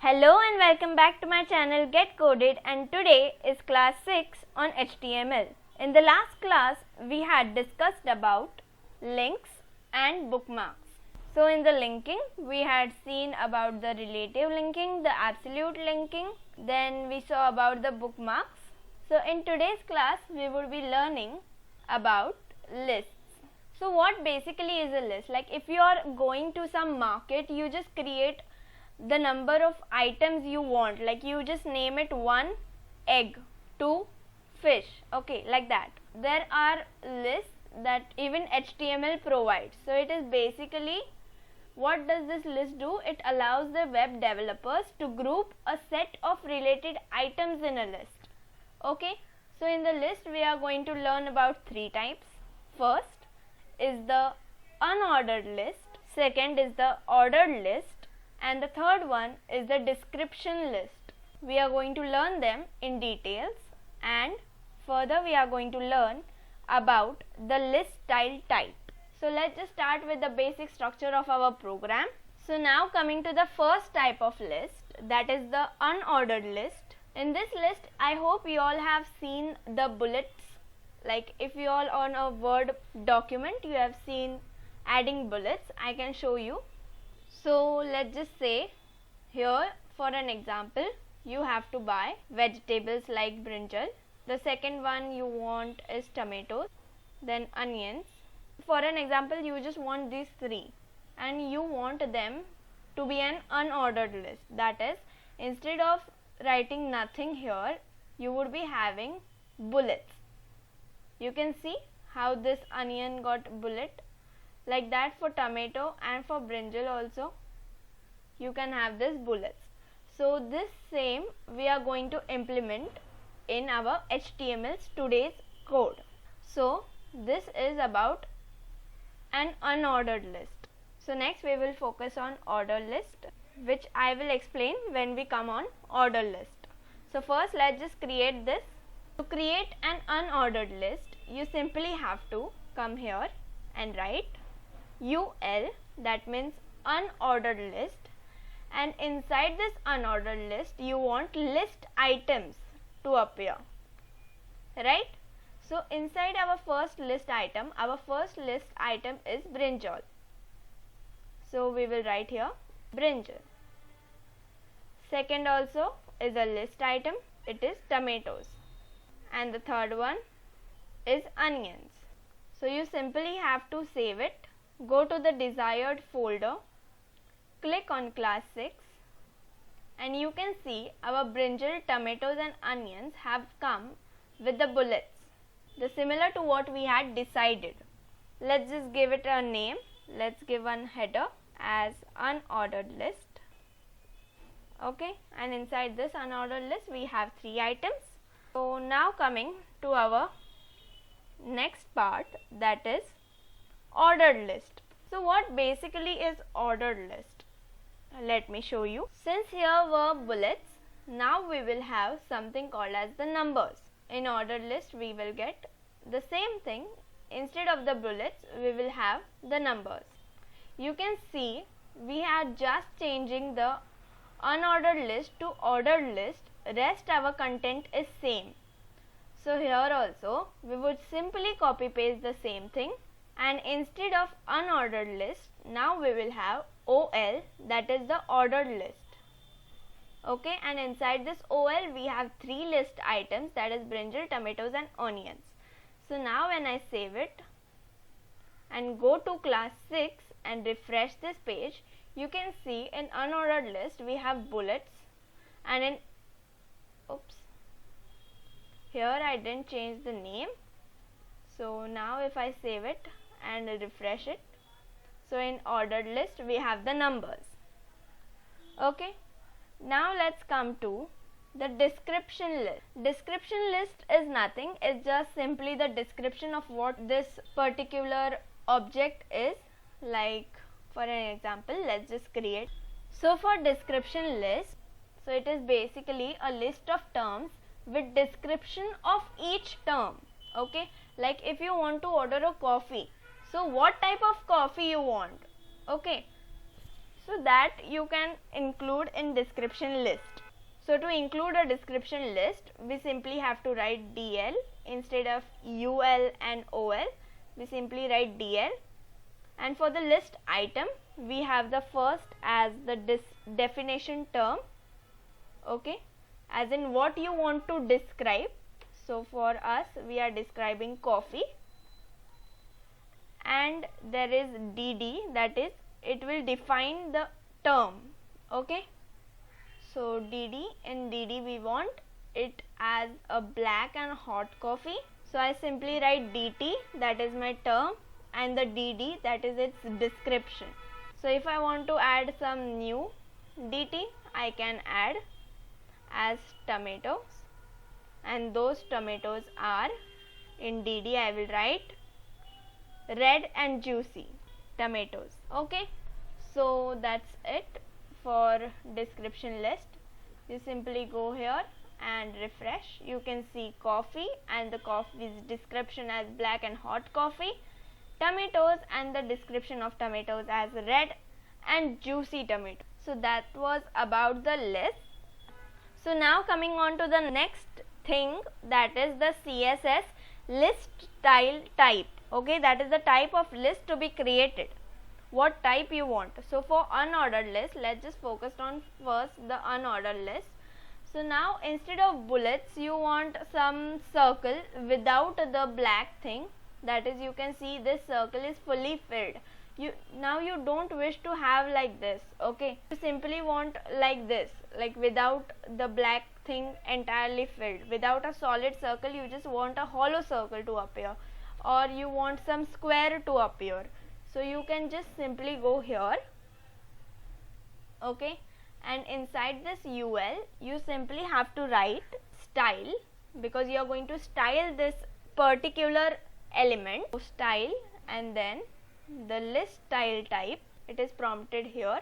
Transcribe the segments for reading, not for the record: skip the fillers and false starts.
Hello and welcome back to my channel Get Coded, and today is class 6 on HTML. In the last class we had discussed about links and bookmarks. So in the linking we had seen about the relative linking, the absolute linking, then we saw about the bookmarks. So in today's class we would be learning about lists. So what basically is a list? Like if you are going to some market, you just create the number of items you want, like you just name it 1 egg, 2 fish, okay, like that. There are lists that even HTML provides. So it is basically, what does this list do? It allows the web developers to group a set of related items in a list. Okay, so in the list we are going to learn about 3 types. First is the unordered list, second is the ordered list, and the third one is the description list. We are going to learn them in details, and further we are going to learn about the list style type. So let's just start with the basic structure of our program. So now coming to the first type of list, that is the unordered list. In this list I hope you all have seen the bullets. Like if you all on a Word document you have seen adding bullets, I can show you. So let's just say here for an example, you have to buy vegetables like brinjal. The second one you want is tomatoes, then onions. For an example, you just want these 3 and you want them to be an unordered list. That is, instead of writing nothing here, you would be having bullets. You can see how this onion got bullet. Like that for tomato and for brinjal also you can have this bullets. So this same we are going to implement in our HTML's today's code. So this is about an unordered list. So next we will focus on ordered list, which I will explain when we come on ordered list. So first let's just create this. To create an unordered list, you simply have to come here and write UL, that means unordered list, and inside this unordered list you want list items to appear, right? So inside our first list item is brinjal. So we will write here brinjal. Second also is a list item, it is tomatoes, and the third one is onions. So you simply have to save it. Go to the desired folder, click on class 6, and you can see our brinjal, tomatoes and onions have come with the bullets, similar to what we had decided. Let's just give it a name. Let's give one header as unordered list. Okay, and inside this unordered list we have 3 items. So now coming to our next part, that is ordered list. So what basically is ordered list? Let me show you. Since here were bullets, now we will have something called as the numbers. In ordered list we will get the same thing. Instead of the bullets we will have the numbers. You can see we are just changing the unordered list to ordered list. Rest our content is same. So here also we would simply copy paste the same thing, and instead of unordered list now we will have OL, that is the ordered list. Okay, and inside this OL we have 3 list items, that is brinjal, tomatoes and onions. So now when I save it and go to class 6 and refresh this page, you can see in unordered list we have bullets, and in here I didn't change the name. So now if I save it and refresh it, so in ordered list we have the numbers. Okay, now let's come to the description list. Description list is nothing, it's just simply the description of what this particular object is. Like for an example, let's just create. So for description list, so it is basically a list of terms with description of each term. Okay, like if you want to order a coffee, so what type of coffee you want. Okay, so that you can include in description list. So to include a description list, we simply have to write DL instead of UL and OL. We simply write DL, and for the list item we have the first as the definition term, okay, as in what you want to describe. So for us we are describing coffee, and there is DD, that is it will define the term, okay. So DD, in DD we want it as a black and hot coffee. So I simply write DT, that is my term, and the DD, that is its description. So if I want to add some new DT, I can add as tomatoes, and those tomatoes are, in DD I will write red and juicy tomatoes, okay. So that's it for description list. You simply go here and refresh. You can see coffee, and the coffee's description as black and hot coffee, tomatoes and the description of tomatoes as red and juicy tomato. So that was about the list. So now coming on to the next thing, that is the CSS list style type, okay, that is the type of list to be created, what type you want. So for unordered list, let's just focus on first the unordered list. So now instead of bullets you want some circle without the black thing, that is you can see this circle is fully filled. Now you don't wish to have like this, okay, you simply want like this, like without the black thing entirely filled, without a solid circle, you just want a hollow circle to appear, or you want some square to appear. So you can just simply go here, okay, and inside this UL you simply have to write style, because you are going to style this particular element. So style, and then the list style type, it is prompted here,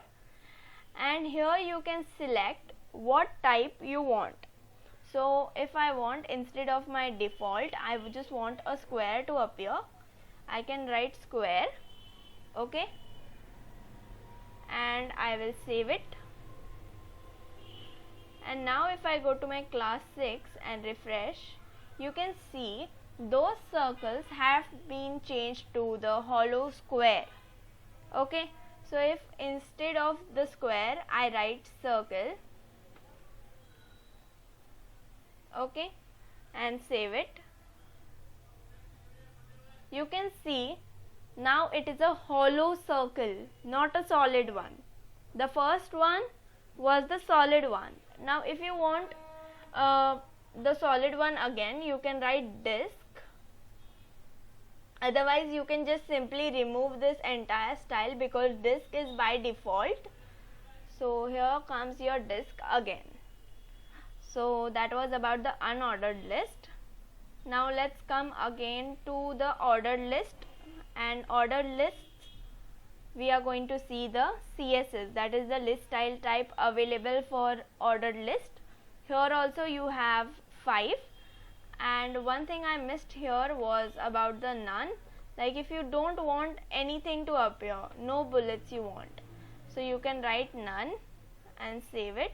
and here you can select what type you want. So if I want, instead of my default, I would just want a square to appear, I can write square, okay, and I will save it. And now if I go to my class 6 and refresh, you can see those circles have been changed to the hollow square, okay. So if instead of the square I write circle, okay, and save it, you can see now it is a hollow circle, not a solid one. The first one was the solid one. Now if you want the solid one again, you can write disk, otherwise you can just simply remove this entire style, because disk is by default. So here comes your disk again. So that was about the unordered list. Now let's come again to the ordered list, and ordered lists we are going to see the CSS, that is the list style type available for ordered list. Here also you have 5, and one thing I missed here was about the none, like if you don't want anything to appear, no bullets you want, so you can write none and save it.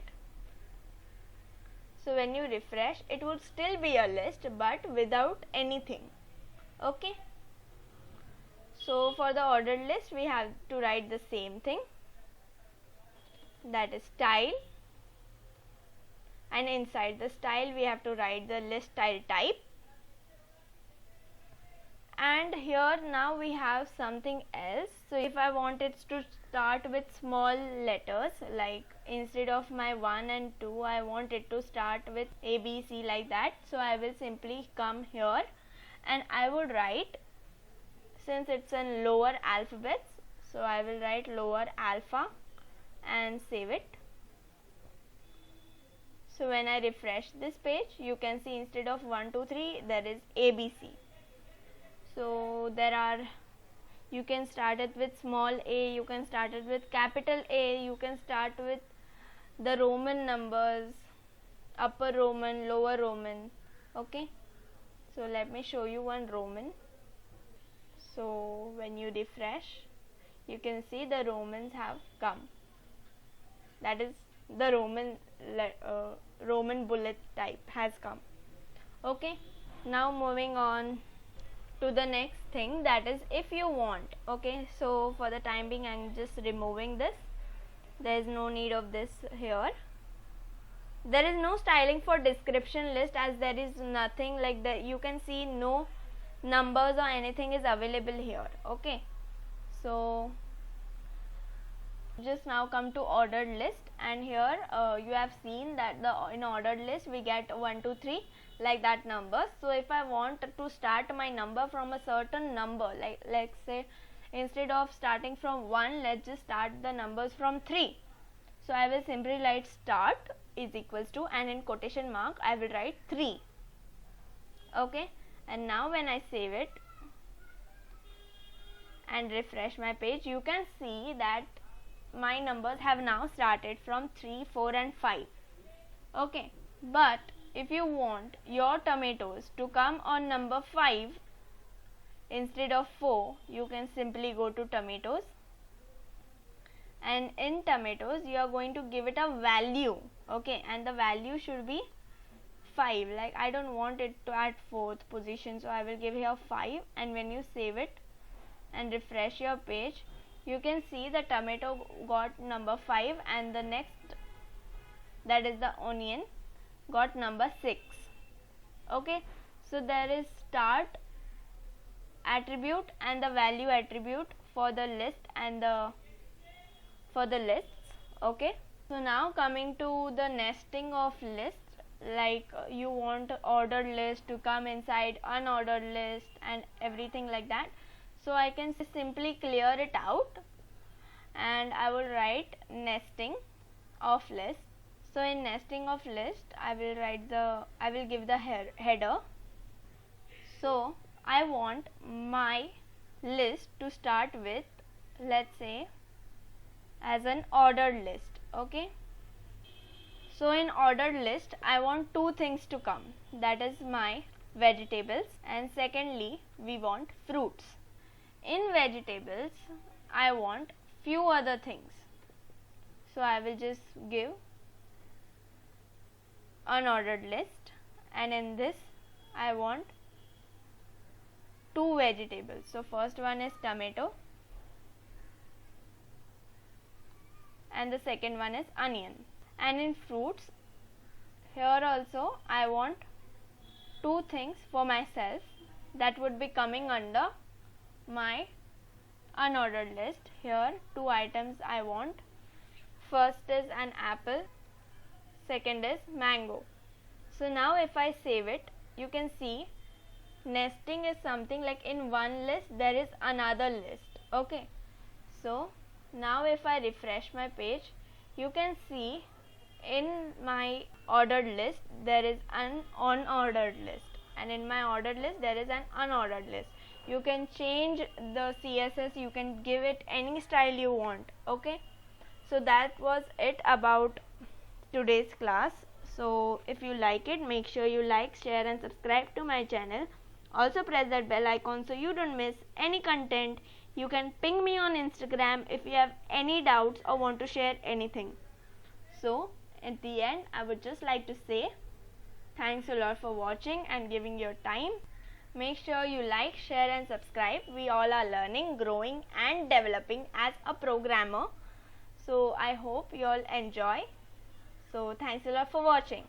So when you refresh, it would still be a list but without anything, okay. So for the ordered list we have to write the same thing, that is style, and inside the style we have to write the list style type. And here now we have something else. So if I want it to start with small letters, like instead of my 1 and 2 I want it to start with ABC, like that. So I will simply come here and I would write, since it's in lower alphabets, so I will write lower alpha and save it. So when I refresh this page, you can see instead of 1, 2, 3 there is ABC. So there are, you can start it with small a, you can start it with capital A, you can start with the Roman numbers, upper Roman, lower Roman, okay. So let me show you one Roman. So when you refresh, you can see the Romans have come, that is the Roman bullet type has come. Okay, now moving on to the next thing, that is if you want. Okay, so for the time being I'm just removing this. There is no need of this here. There is no styling for description list, as there is nothing like that. You can see no numbers or anything is available here. Okay, so just now come to ordered list, and here you have seen that in ordered list we get 1 2 3 like that numbers. So if I want to start my number from a certain number, like let's say instead of starting from 1, let's just start the numbers from 3. So I will simply write start is equals to, and in quotation mark I will write 3. Okay, and now when I save it and refresh my page, you can see that my numbers have now started from 3, 4 and 5. Okay, but if you want your tomatoes to come on number 5 instead of 4, you can simply go to tomatoes, and in tomatoes you are going to give it a value. Okay, and the value should be 5. Like I don't want it to at 4th position, so I will give here 5, and when you save it and refresh your page, you can see the tomato got number 5, and the next, that is the onion, got number 6. Okay, so there is start attribute and the value attribute for the list and for the lists. Okay, so now coming to the nesting of lists, like you want ordered list to come inside unordered list and everything like that. So I can simply clear it out, and I will write nesting of list. So in nesting of list, I will give the header. So I want my list to start with, let's say, as an ordered list. Okay, so in ordered list I want 2 things to come, that is my vegetables, and secondly we want fruits. In vegetables I want few other things, so I will just give unordered list, and in this I want 2 vegetables. So first one is tomato and the second one is onion. And in fruits, here also I want 2 things for myself that would be coming under my unordered list. Here 2 items I want. First is an apple, second is mango. So now if I save it, you can see nesting is something like in one list there is another list. Okay, so now if I refresh my page, you can see in my ordered list there is an unordered list, and in my ordered list there is an unordered list. You can change the CSS, you can give it any style you want. Okay, so that was it about today's class. So if you like it, make sure you like, share and subscribe to my channel. Also press that bell icon so you don't miss any content. You can ping me on Instagram if you have any doubts or want to share anything. So at the end, I would just like to say thanks a lot for watching and giving your time. Make sure you like, share and subscribe. We all are learning, growing and developing as a programmer. So I hope you all enjoy. So thanks a lot for watching.